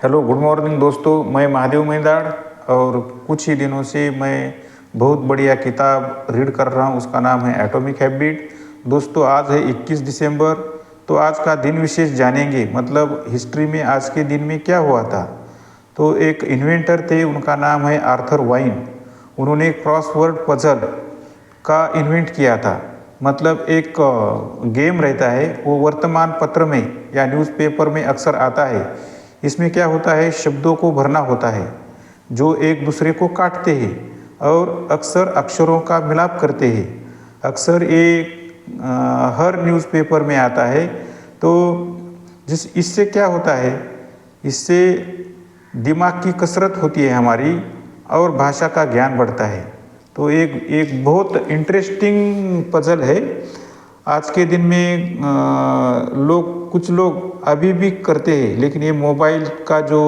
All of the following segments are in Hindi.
हेलो, गुड मॉर्निंग दोस्तों। मैं महादेव मैदाड़ और कुछ ही दिनों से मैं बहुत बढ़िया किताब रीड कर रहा हूँ। उसका नाम है एटॉमिक हैबिट। दोस्तों, आज है 21 दिसंबर। तो आज का दिन विशेष जानेंगे, मतलब हिस्ट्री में आज के दिन में क्या हुआ था। तो एक इन्वेंटर थे, उनका नाम है आर्थर वाइन। उन्होंने क्रॉसवर्ड पजल का इन्वेंट किया था। मतलब एक गेम रहता है, वो वर्तमान पत्र में या न्यूज़पेपर में अक्सर आता है। इसमें क्या होता है, शब्दों को भरना होता है जो एक दूसरे को काटते हैं और अक्सर अक्षरों का मिलाप करते हैं। अक्सर ये हर न्यूज़पेपर में आता है। तो इससे क्या होता है, इससे दिमाग की कसरत होती है हमारी और भाषा का ज्ञान बढ़ता है। तो एक बहुत इंटरेस्टिंग पजल है। आज के दिन में कुछ लोग अभी भी करते हैं, लेकिन ये मोबाइल का जो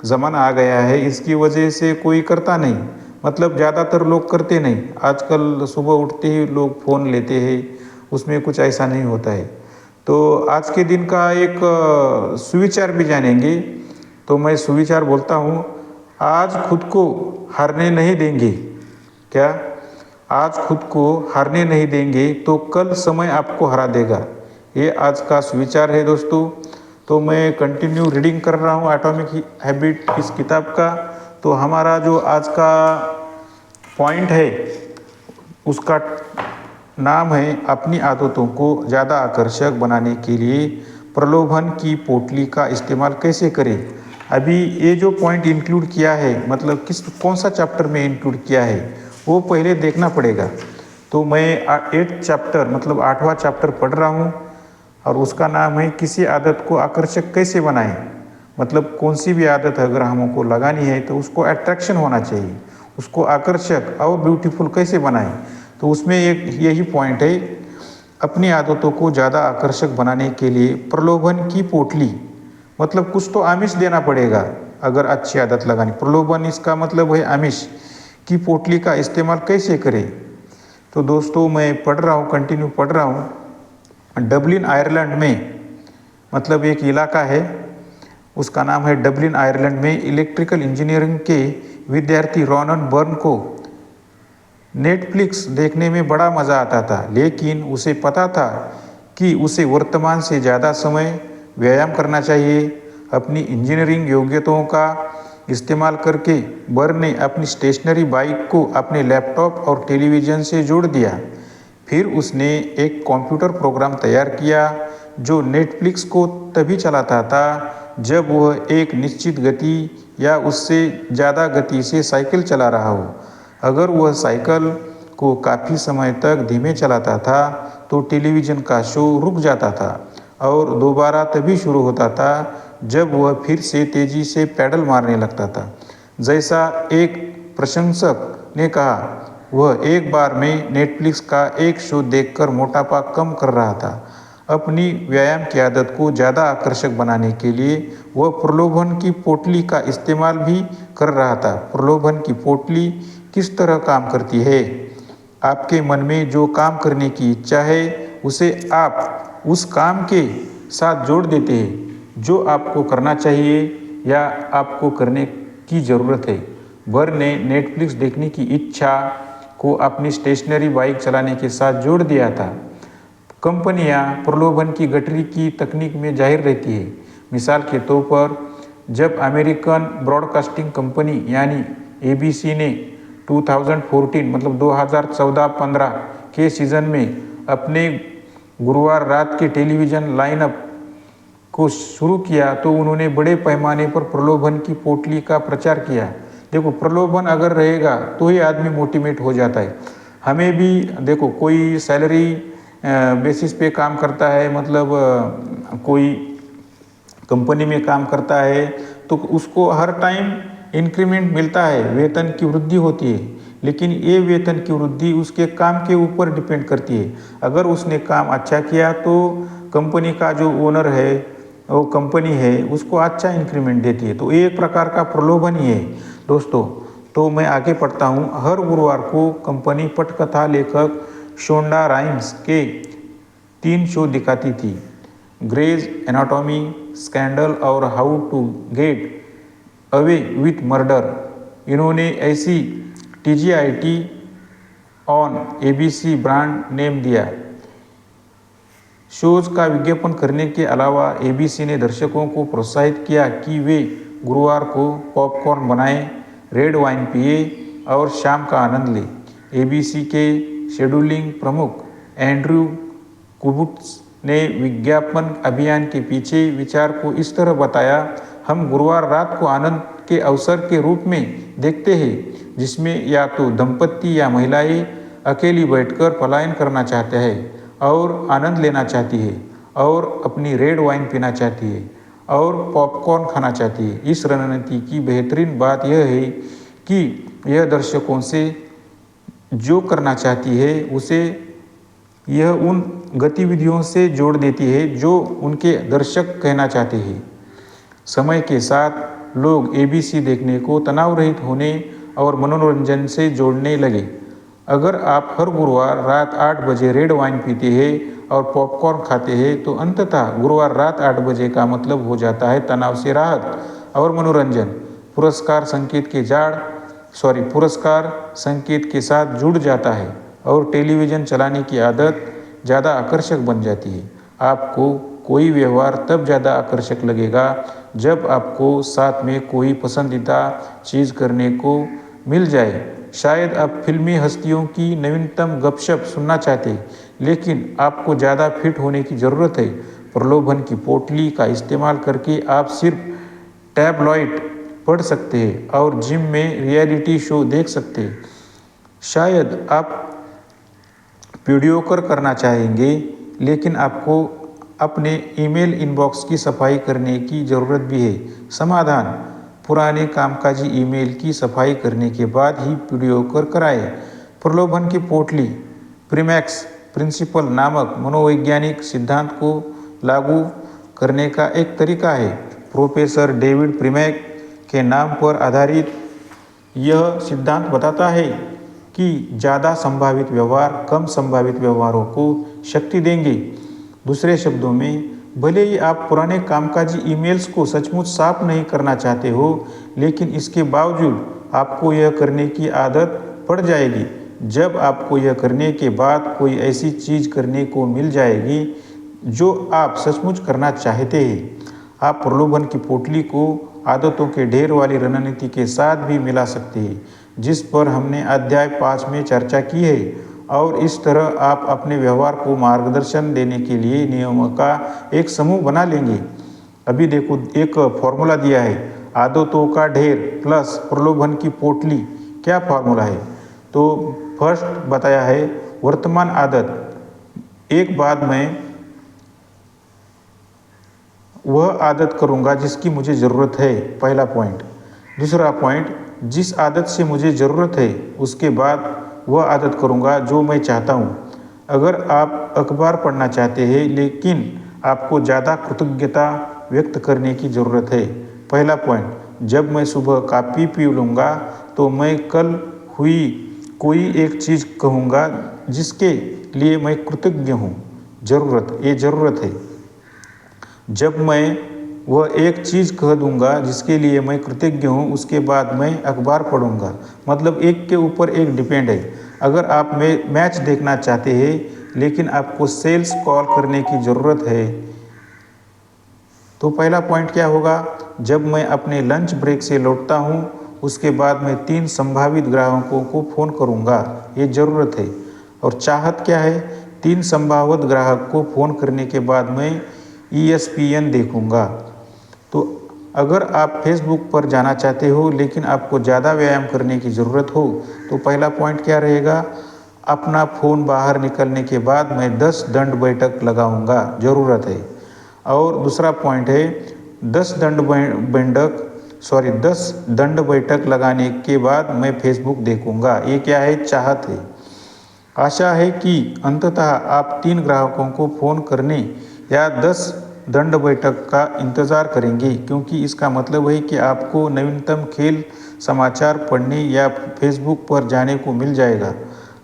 ज़माना आ गया है, इसकी वजह से कोई करता नहीं। मतलब ज़्यादातर लोग करते नहीं। आजकल सुबह उठते ही लोग फ़ोन लेते हैं, उसमें कुछ ऐसा नहीं होता है। तो आज के दिन का एक सुविचार भी जानेंगे। तो मैं सुविचार बोलता हूँ, आज खुद को हारने नहीं देंगे। क्या? आज खुद को हारने नहीं देंगे तो कल समय आपको हरा देगा। ये आज का सुविचार है दोस्तों। तो मैं कंटिन्यू रीडिंग कर रहा हूँ एटॉमिक हैबिट इस किताब का। तो हमारा जो आज का पॉइंट है, उसका नाम है अपनी आदतों को ज़्यादा आकर्षक बनाने के लिए प्रलोभन की पोटली का इस्तेमाल कैसे करें। अभी ये जो पॉइंट इंक्लूड किया है, मतलब कौन सा चैप्टर में इंक्लूड किया है, वो पहले देखना पड़ेगा। तो मैं 8th चैप्टर मतलब 8वां चैप्टर पढ़ रहा हूँ और उसका नाम है किसी आदत को आकर्षक कैसे बनाएं। मतलब कौन सी भी आदत अगर हमको लगानी है तो उसको अट्रैक्शन होना चाहिए, उसको आकर्षक और ब्यूटीफुल कैसे बनाएं। तो उसमें एक यही पॉइंट है, अपनी आदतों को ज़्यादा आकर्षक बनाने के लिए प्रलोभन की पोटली, मतलब कुछ तो आमिष देना पड़ेगा अगर अच्छी आदत लगानी। प्रलोभन इसका मतलब है आमिष की पोटली का इस्तेमाल कैसे करें। तो दोस्तों, मैं पढ़ रहा हूँ, कंटिन्यू पढ़ रहा हूँ। डबलिन आयरलैंड में, मतलब एक इलाका है, उसका नाम है डबलिन आयरलैंड में, इलेक्ट्रिकल इंजीनियरिंग के विद्यार्थी रॉनन बर्न को नेटफ्लिक्स देखने में बड़ा मज़ा आता था। लेकिन उसे पता था कि उसे वर्तमान से ज़्यादा समय व्यायाम करना चाहिए। अपनी इंजीनियरिंग योग्यताओं का इस्तेमाल करके बर्न ने अपनी स्टेशनरी बाइक को अपने लैपटॉप और टेलीविज़न से जोड़ दिया। फिर उसने एक कंप्यूटर प्रोग्राम तैयार किया जो नेटफ्लिक्स को तभी चलाता था जब वह एक निश्चित गति या उससे ज़्यादा गति से साइकिल चला रहा हो। अगर वह साइकिल को काफ़ी समय तक धीमे चलाता था तो टेलीविज़न का शो रुक जाता था और दोबारा तभी शुरू होता था जब वह फिर से तेजी से पैडल मारने लगता था। जैसा एक प्रशंसक ने कहा, वह एक बार में नेटफ्लिक्स का एक शो देखकर मोटापा कम कर रहा था। अपनी व्यायाम की आदत को ज़्यादा आकर्षक बनाने के लिए वह प्रलोभन की पोटली का इस्तेमाल भी कर रहा था। प्रलोभन की पोटली किस तरह काम करती है? आपके मन में जो काम करने की इच्छा है, उसे आप उस काम के साथ जोड़ देते हैं जो आपको करना चाहिए या आपको करने की ज़रूरत है। बर्न ने नेटफ्लिक्स देखने की इच्छा को अपनी स्टेशनरी बाइक चलाने के साथ जोड़ दिया था। कंपनियां प्रलोभन की गठरी की तकनीक में जाहिर रहती है। मिसाल के तौर पर, जब अमेरिकन ब्रॉडकास्टिंग कंपनी यानी ABC ने 2014 मतलब 2014-15 के सीज़न में अपने गुरुवार रात के टेलीविज़न लाइनअप को शुरू किया तो उन्होंने बड़े पैमाने पर प्रलोभन की पोटली का प्रचार किया। देखो, प्रलोभन अगर रहेगा तो ही आदमी मोटिवेट हो जाता है। हमें भी देखो, कोई सैलरी बेसिस पे काम करता है, मतलब कोई कंपनी में काम करता है तो उसको हर टाइम इंक्रीमेंट मिलता है, वेतन की वृद्धि होती है। लेकिन ये वेतन की वृद्धि उसके काम के ऊपर डिपेंड करती है। अगर उसने काम अच्छा किया तो कंपनी का जो ओनर है, वो कंपनी है, उसको अच्छा इंक्रीमेंट देती है। तो ये एक प्रकार का प्रलोभन ही है दोस्तों। तो मैं आगे पढ़ता हूँ। हर गुरुवार को कंपनी पटकथा लेखक शोंडा राइम्स के 3 शो दिखाती थी, ग्रेज एनाटॉमी, स्कैंडल और how to get away with murder. इन्होंने ऐसी TGIT on ABC brand name दिया। शोज का विज्ञापन करने के अलावा ABC ने दर्शकों को प्रोत्साहित किया कि वे गुरुवार को पॉपकॉर्न बनाएं, रेड वाइन पिए और शाम का आनंद लें। ABC के शेड्यूलिंग प्रमुख एंड्रयू कुबुट्स ने विज्ञापन अभियान के पीछे विचार को इस तरह बताया, हम गुरुवार रात को आनंद के अवसर के रूप में देखते हैं जिसमें या तो दंपत्ति या महिलाएं अकेली बैठकर पलायन करना चाहते हैं और आनंद लेना चाहती है और अपनी रेड वाइन पीना चाहती है और पॉपकॉर्न खाना चाहती है। इस रणनीति की बेहतरीन बात यह है कि यह दर्शकों से जो करना चाहती है उसे यह उन गतिविधियों से जोड़ देती है जो उनके दर्शक कहना चाहते हैं। समय के साथ लोग ABC देखने को तनाव रहित होने और मनोरंजन से जोड़ने लगे। अगर आप हर गुरुवार रात 8 बजे रेड वाइन पीते हैं और पॉपकॉर्न खाते हैं तो अंततः गुरुवार रात 8 बजे का मतलब हो जाता है तनाव से राहत और मनोरंजन। पुरस्कार संकेत के साथ जुड़ जाता है और टेलीविज़न चलाने की आदत ज़्यादा आकर्षक बन जाती है। आपको कोई व्यवहार तब ज़्यादा आकर्षक लगेगा जब आपको साथ में कोई पसंदीदा चीज़ करने को मिल जाए। शायद आप फिल्मी हस्तियों की नवीनतम गपशप सुनना चाहते हैं, लेकिन आपको ज़्यादा फिट होने की ज़रूरत है। प्रलोभन की पोटली का इस्तेमाल करके आप सिर्फ टैबलॉइड पढ़ सकते हैं और जिम में रियलिटी शो देख सकते हैं। शायद आप वीडियोकर करना चाहेंगे, लेकिन आपको अपने ईमेल इनबॉक्स की सफाई करने की ज़रूरत भी है। समाधान: पुराने कामकाजी ईमेल की सफाई करने के बाद ही वीडियोकर कराएं। प्रलोभन की पोटली प्रीमैक्स प्रिंसिपल नामक मनोवैज्ञानिक सिद्धांत को लागू करने का एक तरीका है। प्रोफेसर डेविड प्रीमैक के नाम पर आधारित यह सिद्धांत बताता है कि ज़्यादा संभावित व्यवहार कम संभावित व्यवहारों को शक्ति देंगे। दूसरे शब्दों में, भले ही आप पुराने कामकाजी ईमेल्स को सचमुच साफ नहीं करना चाहते हो, लेकिन इसके बावजूद आपको यह करने की आदत पड़ जाएगी। जब आपको यह करने के बाद कोई ऐसी चीज़ करने को मिल जाएगी जो आप सचमुच करना चाहते हैं, आप प्रलोभन की पोटली को आदतों के ढेर वाली रणनीति के साथ भी मिला सकते हैं, जिस पर हमने अध्याय 5 में चर्चा की है। और इस तरह आप अपने व्यवहार को मार्गदर्शन देने के लिए नियमों का एक समूह बना लेंगे। अभी देखो, एक फॉर्मूला दिया है, आदतों का ढेर प्लस प्रलोभन की पोटली। क्या फॉर्मूला है? तो फर्स्ट बताया है वर्तमान आदत। एक बाद मैं वह आदत करूँगा जिसकी मुझे ज़रूरत है, पहला पॉइंट। दूसरा पॉइंट, जिस आदत से मुझे ज़रूरत है उसके बाद वह आदत करूँगा जो मैं चाहता हूँ। अगर आप अखबार पढ़ना चाहते हैं लेकिन आपको ज़्यादा कृतज्ञता व्यक्त करने की ज़रूरत है, पहला पॉइंट, जब मैं सुबह कॉफ़ी पी लूँगा तो मैं कल हुई कोई एक चीज़ कहूँगा जिसके लिए मैं कृतज्ञ हूँ। ज़रूरत, ये ज़रूरत है। जब मैं वह एक चीज़ कह दूँगा जिसके लिए मैं कृतज्ञ हूँ, उसके बाद मैं अखबार पढ़ूँगा। मतलब एक के ऊपर एक डिपेंड है। अगर आप मैच देखना चाहते हैं लेकिन आपको सेल्स कॉल करने की ज़रूरत है, तो पहला पॉइंट क्या होगा? जब मैं अपने लंच ब्रेक से लौटता हूँ उसके बाद मैं 3 संभावित ग्राहकों को फ़ोन करूँगा। ये ज़रूरत है। और चाहत क्या है? 3 संभावित ग्राहक को फ़ोन करने के बाद मैं ESPN देखूँगा। तो अगर आप फेसबुक पर जाना चाहते हो लेकिन आपको ज़्यादा व्यायाम करने की ज़रूरत हो, तो पहला पॉइंट क्या रहेगा? अपना फ़ोन बाहर निकलने के बाद मैं 10 दंड बैठक लगाऊंगा। ज़रूरत है। और दूसरा पॉइंट है 10 दंड बैठक लगाने के बाद मैं फेसबुक देखूंगा। ये क्या है? चाहत है। आशा है कि अंततः आप 3 ग्राहकों को फ़ोन करने या 10 दंड बैठक का इंतज़ार करेंगे, क्योंकि इसका मतलब है कि आपको नवीनतम खेल समाचार पढ़ने या फेसबुक पर जाने को मिल जाएगा।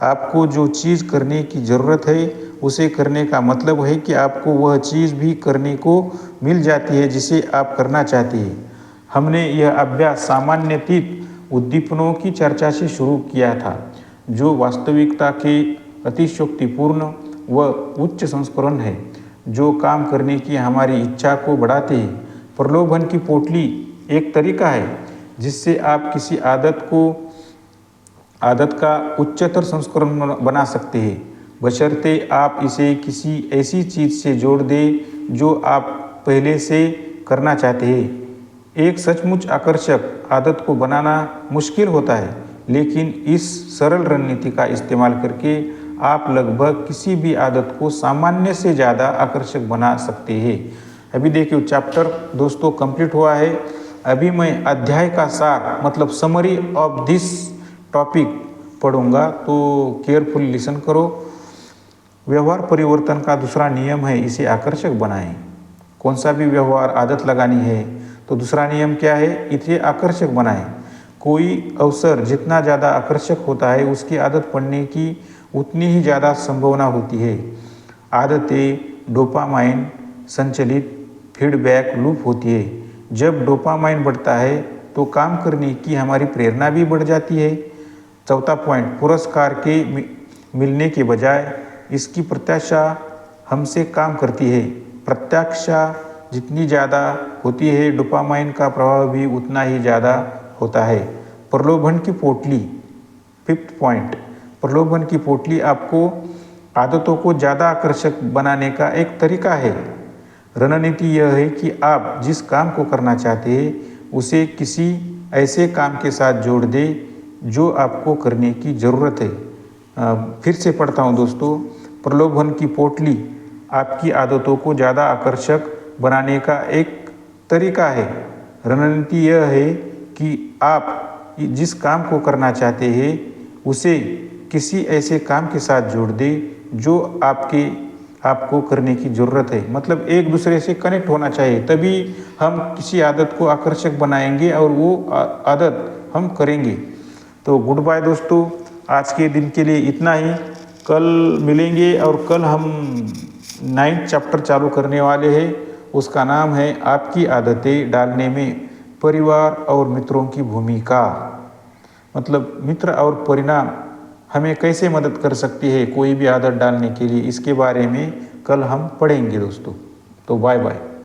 आपको जो चीज़ करने की ज़रूरत है उसे करने का मतलब है कि आपको वह चीज़ भी करने को मिल जाती है जिसे आप करना चाहते हैं। हमने यह अभ्यास सामान्यतीत उद्दीपनों की चर्चा से शुरू किया था, जो वास्तविकता के अतिशयोक्तिपूर्ण व उच्च संस्करण है, जो काम करने की हमारी इच्छा को बढ़ाते हैं। प्रलोभन की पोटली एक तरीका है जिससे आप किसी आदत का उच्चतर संस्करण बना सकते हैं, बशर्ते आप इसे किसी ऐसी चीज़ से जोड़ दें जो आप पहले से करना चाहते हैं। एक सचमुच आकर्षक आदत को बनाना मुश्किल होता है, लेकिन इस सरल रणनीति का इस्तेमाल करके आप लगभग किसी भी आदत को सामान्य से ज़्यादा आकर्षक बना सकते हैं। अभी देखिए चैप्टर दोस्तों कंप्लीट हुआ है। अभी मैं अध्याय का सार मतलब समरी ऑफ दिस टॉपिक पढ़ूंगा, तो केयरफुल लिसन करो। व्यवहार परिवर्तन का दूसरा नियम है, इसे आकर्षक बनाएं। कौन सा भी व्यवहार आदत लगानी है तो दूसरा नियम क्या है, इसे आकर्षक बनाएं। कोई अवसर जितना ज़्यादा आकर्षक होता है उसकी आदत पड़ने की उतनी ही ज़्यादा संभावना होती है। आदतें डोपामाइन संचलित फीडबैक लूप होती है। जब डोपामाइन बढ़ता है तो काम करने की हमारी प्रेरणा भी बढ़ जाती है। चौथा पॉइंट, पुरस्कार के मिलने के बजाय इसकी प्रत्याशा हमसे काम करती है। प्रत्याशा जितनी ज़्यादा होती है डोपामाइन का प्रभाव भी उतना ही ज़्यादा होता है। प्रलोभन की पोटली, फिफ्थ पॉइंट, प्रलोभन की पोटली आपको आदतों को ज़्यादा आकर्षक बनाने का एक तरीका है। रणनीति यह है कि आप जिस काम को करना चाहते हैं उसे किसी ऐसे काम के साथ जोड़ दें जो आपको करने की ज़रूरत है। फिर से पढ़ता हूँ दोस्तों, प्रलोभन की पोटली आपकी आदतों को ज़्यादा आकर्षक बनाने का एक तरीका है। रणनीति यह है कि आप जिस काम को करना चाहते हैं उसे किसी ऐसे काम के साथ जोड़ दें जो आपको करने की ज़रूरत है। मतलब एक दूसरे से कनेक्ट होना चाहिए, तभी हम किसी आदत को आकर्षक बनाएंगे और वो आदत हम करेंगे। तो गुड बाय दोस्तों, आज के दिन के लिए इतना ही। कल मिलेंगे और कल हम 9th चैप्टर चालू करने वाले हैं। उसका नाम है आपकी आदतें डालने में परिवार और मित्रों की भूमिका। मतलब मित्र और परिणाम हमें कैसे मदद कर सकती है कोई भी आदत डालने के लिए, इसके बारे में कल हम पढ़ेंगे दोस्तों। तो बाय बाय।